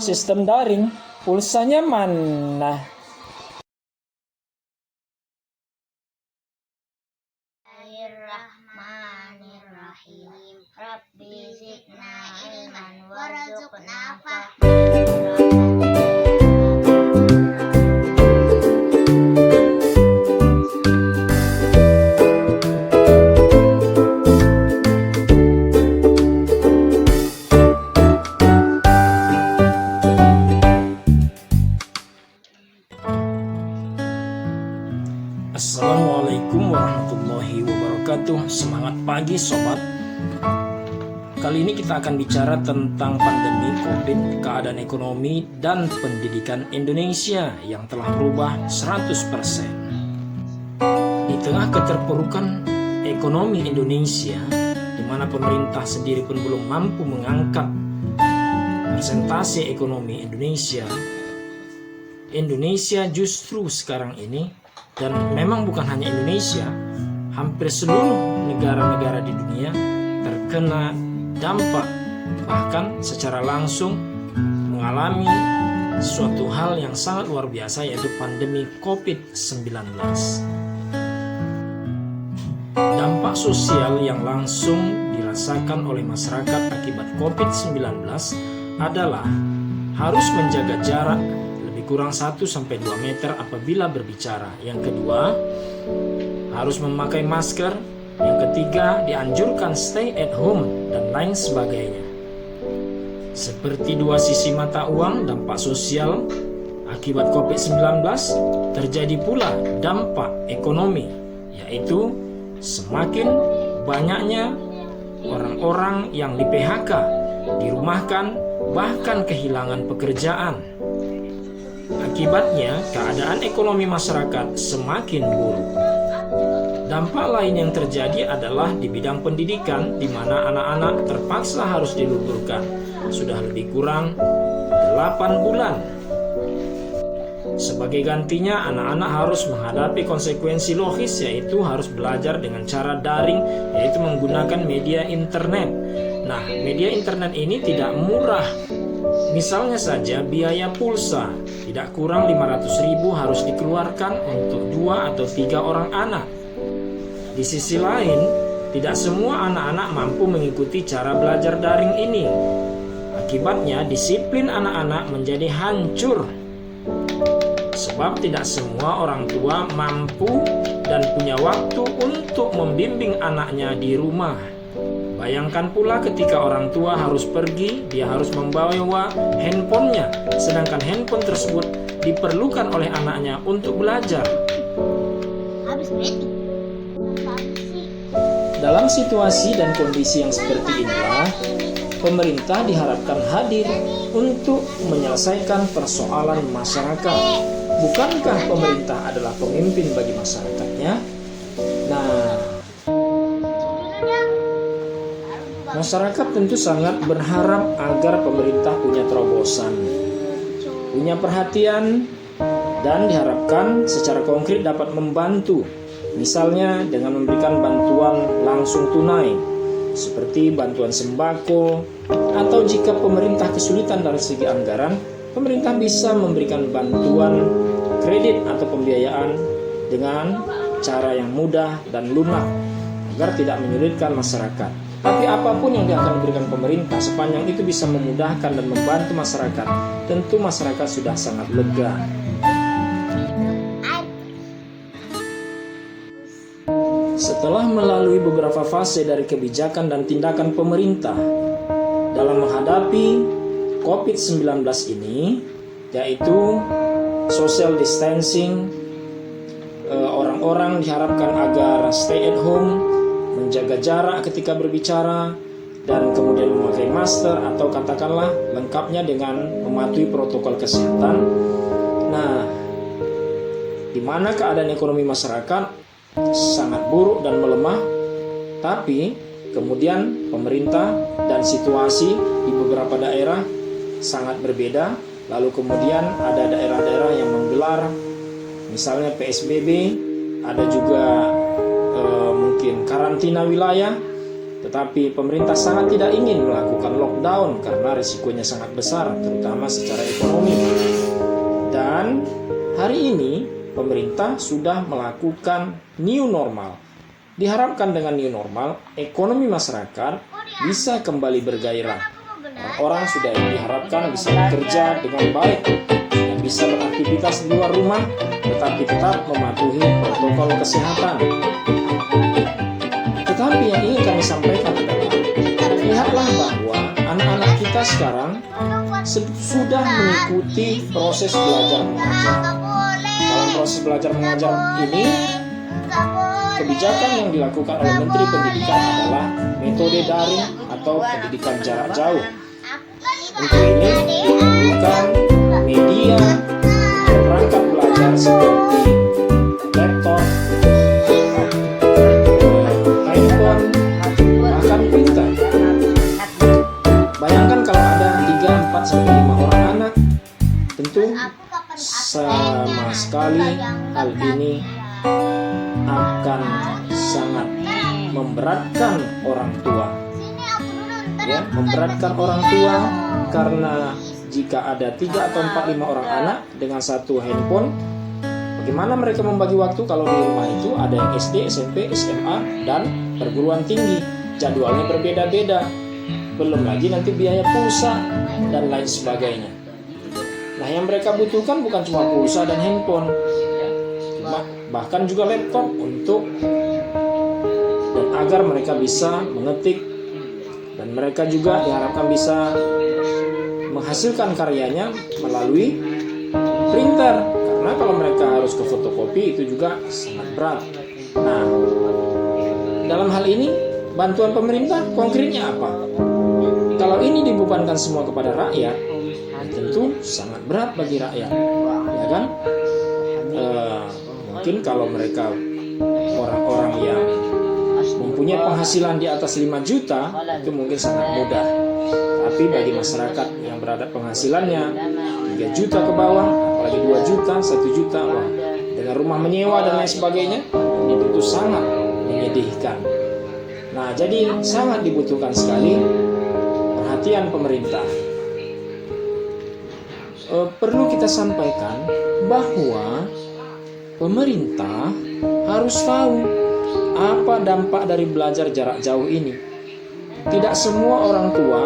sistem daring, pulsanya mana? Bismillahirrahmanirrahim. Rabbi zidna ilman warzuqna fahman. Assalamualaikum warahmatullahi wabarakatuh. Semangat pagi sobat. Kali ini kita akan bicara tentang pandemi COVID, keadaan ekonomi dan pendidikan Indonesia yang telah berubah 100%. Di tengah keterpurukan ekonomi Indonesia, di mana pemerintah sendiri pun belum mampu mengangkat persentase ekonomi Indonesia justru sekarang ini, dan memang bukan hanya Indonesia, hampir seluruh negara-negara di dunia terkena dampak, bahkan secara langsung mengalami suatu hal yang sangat luar biasa, yaitu pandemi COVID-19. Dampak sosial yang langsung dirasakan oleh masyarakat akibat COVID-19 adalah harus menjaga jarak kurang 1-2 meter apabila berbicara. Yang kedua, harus memakai masker. Yang ketiga, dianjurkan stay at home dan lain sebagainya. Seperti dua sisi mata uang, dampak sosial akibat COVID-19, terjadi pula dampak ekonomi, yaitu semakin banyaknya orang-orang yang di PHK, dirumahkan, bahkan kehilangan pekerjaan. Akibatnya, keadaan ekonomi masyarakat semakin buruk. Dampak lain yang terjadi adalah di bidang pendidikan, di mana anak-anak terpaksa harus diliburkan sudah lebih kurang 8 bulan. Sebagai gantinya, anak-anak harus menghadapi konsekuensi logis, yaitu harus belajar dengan cara daring, yaitu menggunakan media internet. Nah, media internet ini tidak murah. Misalnya saja biaya pulsa tidak kurang 500.000 harus dikeluarkan untuk 2 atau 3 orang anak. Di sisi lain, tidak semua anak-anak mampu mengikuti cara belajar daring ini. Akibatnya disiplin anak-anak menjadi hancur. Sebab tidak semua orang tua mampu dan punya waktu untuk membimbing anaknya di rumah. Bayangkan pula ketika orang tua harus pergi, dia harus membawa handphonenya, sedangkan handphone tersebut diperlukan oleh anaknya untuk belajar. Dalam situasi dan kondisi yang seperti inilah, pemerintah diharapkan hadir untuk menyelesaikan persoalan masyarakat. Bukankah pemerintah adalah pemimpin bagi masyarakatnya? Masyarakat tentu sangat berharap agar pemerintah punya terobosan, punya perhatian, dan diharapkan secara konkret dapat membantu. Misalnya dengan memberikan bantuan langsung tunai, seperti bantuan sembako, atau jika pemerintah kesulitan dari segi anggaran, pemerintah bisa memberikan bantuan kredit atau pembiayaan dengan cara yang mudah dan lunak, agar tidak menyulitkan masyarakat. Tapi apapun yang akan diberikan pemerintah, sepanjang itu bisa memudahkan dan membantu masyarakat, tentu masyarakat sudah sangat lega. Setelah melalui beberapa fase dari kebijakan dan tindakan pemerintah dalam menghadapi COVID-19 ini, yaitu social distancing, orang-orang diharapkan agar stay at home, menjaga jarak ketika berbicara, dan kemudian memakai masker atau katakanlah lengkapnya dengan mematuhi protokol kesehatan. Nah, di mana keadaan ekonomi masyarakat sangat buruk dan melemah, tapi kemudian pemerintah dan situasi di beberapa daerah sangat berbeda. Lalu kemudian ada daerah-daerah yang menggelar misalnya PSBB, ada juga mungkin karantina wilayah, Tetapi pemerintah sangat tidak ingin melakukan lockdown karena risikonya sangat besar, terutama secara ekonomi. Dan hari ini pemerintah sudah melakukan new normal. Diharapkan dengan new normal, ekonomi masyarakat bisa kembali bergairah. Orang-orang sudah diharapkan bisa bekerja dengan baik dan bisa beraktivitas di luar rumah, tetapi tetap mematuhi protokol kesehatan. Tetapi yang ingin kami sampaikan adalah, lihatlah bahwa anak-anak kita sekarang sudah mengikuti proses belajar mengajar. Dalam proses belajar mengajar ini, kebijakan yang dilakukan oleh Menteri Pendidikan adalah metode daring atau pendidikan jarak jauh. Untuk ini diperlukan media perangkat belajar seperti laptop, handphone, bahkan printer. Bayangkan kalau ada 3, 4, sampai 5 orang anak, tentu sama sekali hal ini akan sangat memberatkan orang tua. Ya, memberatkan orang tua karena jika ada 3 atau 4, 5 orang anak dengan satu handphone, bagaimana mereka membagi waktu kalau di rumah itu ada yang SD, SMP, SMA, dan perguruan tinggi. Jadwalnya berbeda-beda. Belum lagi nanti biaya pulsa dan lain sebagainya. Nah, yang mereka butuhkan bukan cuma pulsa dan handphone, bahkan juga laptop untuk dan agar mereka bisa mengetik, dan mereka juga diharapkan bisa menghasilkan karyanya melalui printer, karena kalau mereka harus ke fotokopi itu juga sangat berat. Nah, dalam hal ini bantuan pemerintah konkretnya apa? Kalau ini dibebankan semua kepada rakyat, tentu sangat berat bagi rakyat, ya kan? Mungkin kalau mereka orang-orang yang mempunyai penghasilan di atas 5 juta itu mungkin sangat mudah. Tapi bagi masyarakat yang berada penghasilannya 3 juta ke bawah, apalagi 2 juta, 1 juta, wah, dengan rumah menyewa dan lain sebagainya, ini tentu sangat menyedihkan. Nah, jadi sangat dibutuhkan sekali perhatian pemerintah. Perlu kita sampaikan bahwa pemerintah harus tahu apa dampak dari belajar jarak jauh ini. Tidak semua orang tua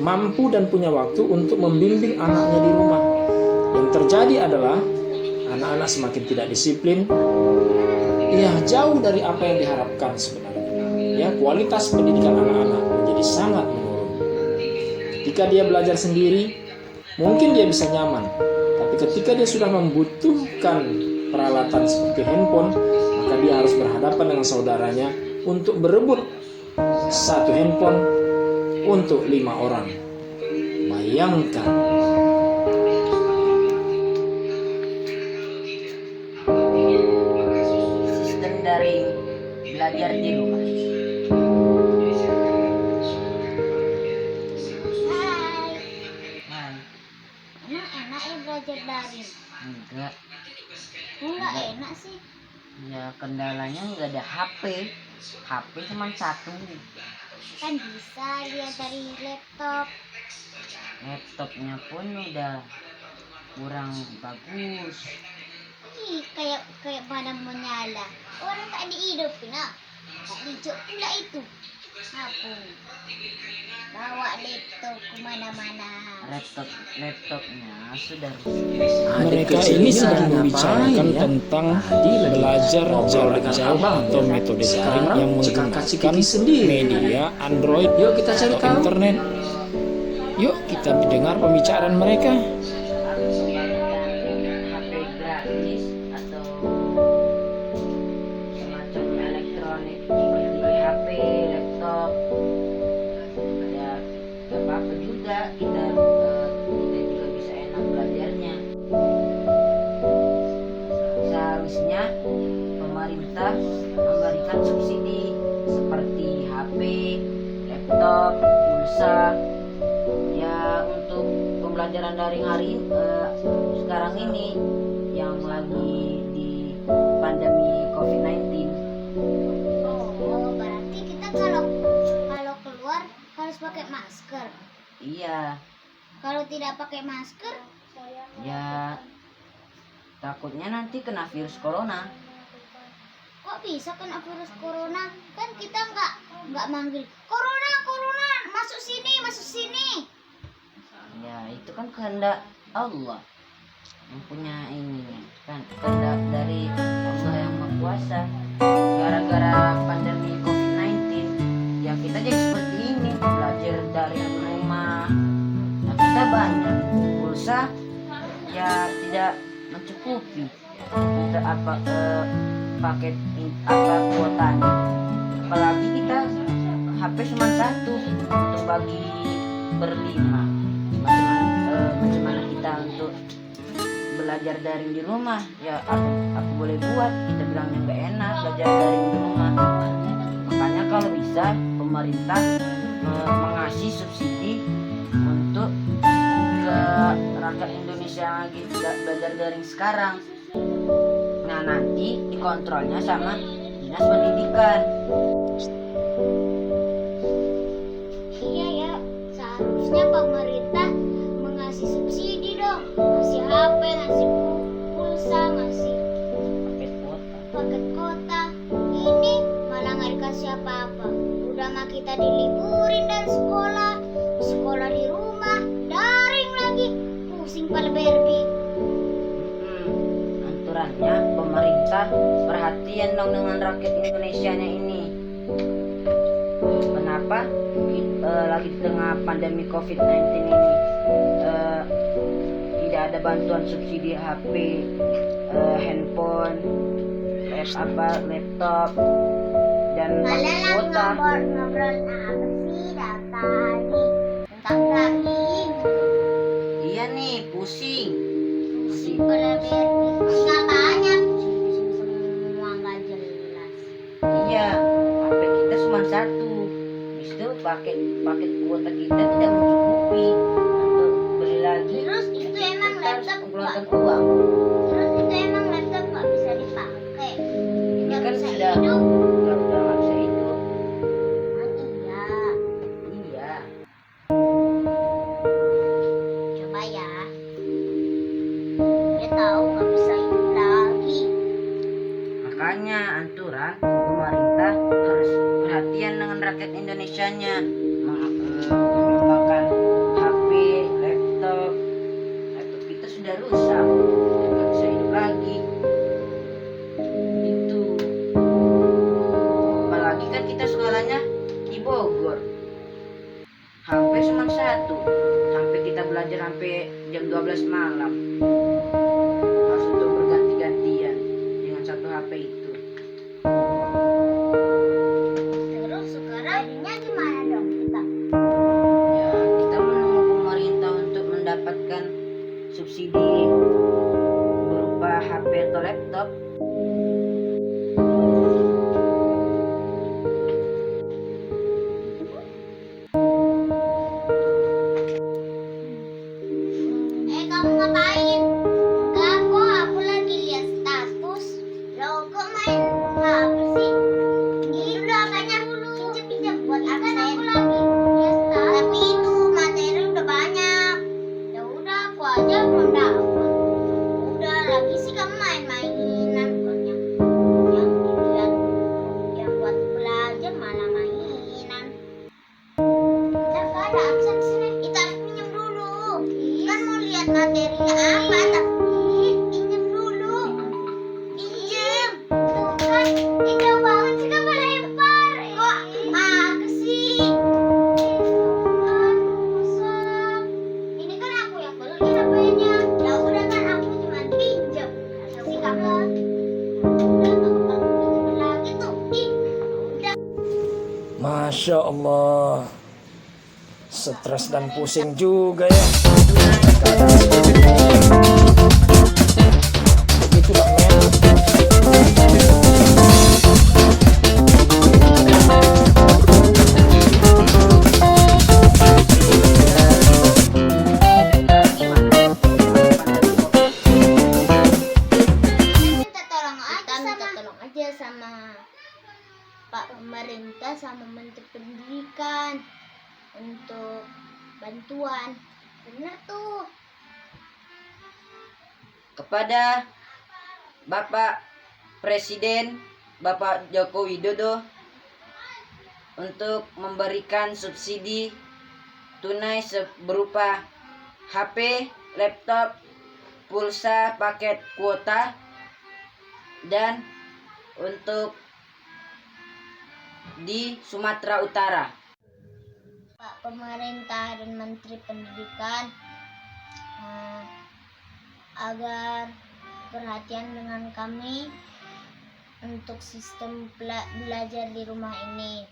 mampu dan punya waktu untuk membimbing anaknya di rumah. Yang terjadi adalah anak-anak semakin tidak disiplin, ya jauh dari apa yang diharapkan sebenarnya. Ya, kualitas pendidikan anak-anak menjadi sangat menurun. Ketika dia belajar sendiri, mungkin dia bisa nyaman, tapi ketika dia sudah membutuhkan peralatan seperti handphone, maka dia harus berhadapan dengan saudaranya untuk berebut satu handphone untuk 5 orang. Bayangkan. Sistem daring belajar di rumah. Hai, emang enak ya belajar daring? Enggak, Enggak enak sih. ya kendalanya nggak ada HP. HP cuma satu. Kan bisa lihat dari laptop. Laptopnya pun udah kurang bagus. Ih, kayak pada menyala. Orang tak dihidupin ah. Tak dihidupin lah itu. Apa? Bawa laptop kemana-mana. Laptopnya sudah Mereka ini sedang membicarakan tentang belajar jarak jauh atau metode daring yang menggunakan media Android atau internet. Yuk kita dengar pembicaraan mereka. HP gratis atau semacam elektronik seperti HP, laptop. Ya, gak apa-apa juga kita juga bisa enak belajarnya. Seharusnya pemerintah memberikan subsidi seperti HP, laptop, pulsa. Ya, untuk pembelajaran daring sekarang ini yang lagi di pandemi COVID-19. Oh, berarti kita kalau pakai masker. Iya, Kalau tidak pakai masker, ya takutnya nanti kena virus corona. kok bisa kena virus corona? Kan kita nggak manggil corona, corona, masuk sini, masuk sini. Ya itu kan kehendak Allah yang punya ininya, kan kehendak dari Allah yang Maha Kuasa. Gara-gara pandemi COVID-19 ya kita jadi seperti ini, belajar dari rumah. Nah, kita banyak pulsa ya tidak mencukupi untuk apa kuotanya, apalagi kita HP cuma satu untuk bagi berlima. Bagaimana kita untuk belajar daring di rumah? Ya apa boleh buat, kita bilangnya nggak enak belajar daring di rumah. Makanya kalau bisa pemerintah mengasih subsidi untuk ke rakyat Indonesia yang lagi belajar daring sekarang. Nah nanti dikontrolnya sama dinas pendidikan. Iya ya, seharusnya pemerintah mengasih subsidi dong, ngasih HP, ngasih pulsa, ngasih Paket kuota. paket kota. Ini malah nggak dikasih apa-apa. Udah mah kita diliburin dari sekolah, sekolah di rumah, daring lagi, pusing pala Barbie. Aturannya pemerintah perhatian dong dengan rakyat Indonesianya ini. Kenapa lagi di tengah pandemi COVID-19 ini tidak ada bantuan subsidi HP, handphone, laptop dan paket kuota. Ngobrol apa sih tadi tentang daging? Iya nih, pusing. Pusing pala Barbie. Ngapainnya pusing-pusing semua nggak jelas. Iya, HP kita cuma satu. Habis itu paket kuota kita tidak mencukupi untuk beli lagi. Terus itu emang Kita harus laptop mengeluarkan nggak- uang. Terus itu emang laptop nggak bisa dipakai. Ini Nggak kan bisa sudah hidup. udah nggak bisa hidup. Emang iya. Iya. Coba ya. Dia tahu nggak bisa hidup lagi. Makanya aturan pemerintah harus perhatian dengan rakyat Indonesianya, mengembangkan HP, laptop kita sudah rusak, nggak bisa hidup lagi. Itu, apalagi kan kita sekolahnya di Bogor, HP cuma satu, sampai kita belajar sampai jam 12 malam, harus untuk berganti-gantian dengan satu HP itu. Terus sekarang jadinya gimana dong kita? Ya, kita menunggu pemerintah untuk mendapatkan subsidi berupa HP atau laptop. Kamu ngapain? Enggak kok, aku lagi lihat status. Loh, kok main apa sih? Ini udah banyak dulu. Pinjam buat apa aku lagi lihat status. Tapi itu materi udah banyak. Ya udah, aku aja belum dapat. Udah lagi sih kamu main-mainan bukannya yang dilihat yang buat belajar malah mainan. Kita nggak ada absen sini. Kita harus pinjam dulu. Kan mau lihat materinya apa, tapi pinjam dulu. Pinjam. Tuh kan, jauh banget sih kamu lempar. Kok aku sih? Aduh, Sam. Ini kan aku yang beli HP-nya. Ya udah kan aku cuma pinjam. Kasih kamu. Udah nggak bakal pinjam lagi tuh. Ih, udah. Masya Allah, stres dan pusing juga ya. Begitulah men. Minta tolong aja sama Pak Pemerintah sama Menteri Pendidikan bantuan. Bener tuh. Kepada Bapak Presiden Bapak Joko Widodo untuk memberikan subsidi tunai berupa HP, laptop, pulsa, paket kuota, dan untuk di Sumatera Utara. Pak Pemerintah dan Menteri Pendidikan agar perhatian dengan kami untuk sistem belajar di rumah ini,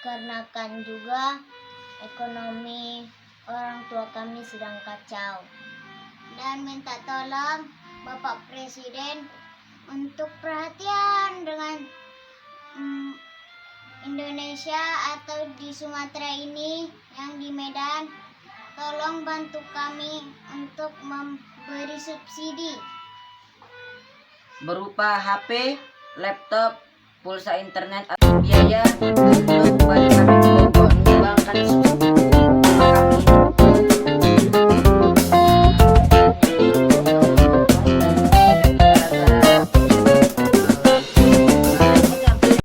karena kan juga ekonomi orang tua kami sedang kacau. Dan minta tolong Bapak Presiden untuk perhatian dengan Indonesia atau di Sumatera ini yang di Medan, tolong bantu kami untuk memberi subsidi Berupa HP, laptop, pulsa internet atau biaya untuk bagi kami